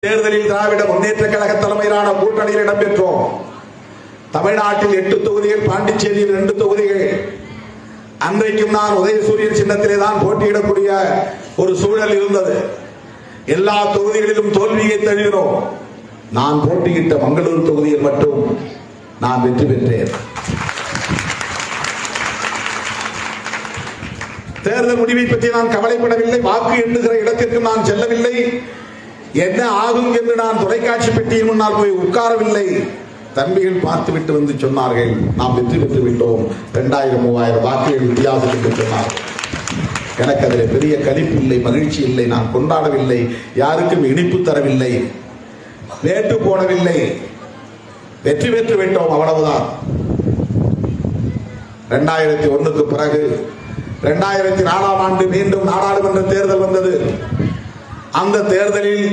தேர்தலில் திராவிட முன்னேற்ற கழக தலைமையிலான கூட்டணியில் இடம்பெற்றோம். தமிழ்நாட்டில் 8 தொகுதிகள், பாண்டிச்சேரியில் 2 தொகுதிகள். அன்றைக்கும் நான் உதயசூரியன் சின்னத்திலே தான் போட்டியிடக்கூடிய ஒரு சூழல் இருந்தது. எல்லா தொகுதிகளிலும் தோல்வியை தழுவினோம். நான் போட்டியிட்ட மங்களூர் தொகுதியில் மட்டும் நான் வெற்றி பெற்றேன். தேர்தல் முடிவை பற்றி நான் கவலைப்படவில்லை. வாக்கு எண்ணுகிற இடத்திற்கு நான் செல்லவில்லை. என்ன ஆகும் என்று நான் தொலைக்காட்சி பெட்டியின் முன்னால் போய் உட்காரவில்லை. தம்பிகள் பார்த்துவிட்டு வந்து சொன்னார்கள், நாம் வெற்றி பெற்று விட்டோம், 2000-3000 வாக்குகள் வித்தியாசம் என்று சொன்னார்கள். எனக்கு அதில் பெரிய களிப்பு இல்லை, மகிழ்ச்சி இல்லை. நான் கொண்டாடவில்லை, யாருக்கும் இனிப்பு தரவில்லை, வேட்டு போடவில்லை. வெற்றி பெற்று விட்டோம், அவ்வளவுதான். 2001க்கு பிறகு 2004ஆம் ஆண்டு மீண்டும் நாடாளுமன்ற தேர்தல் வந்தது. அந்த தேர்தலில்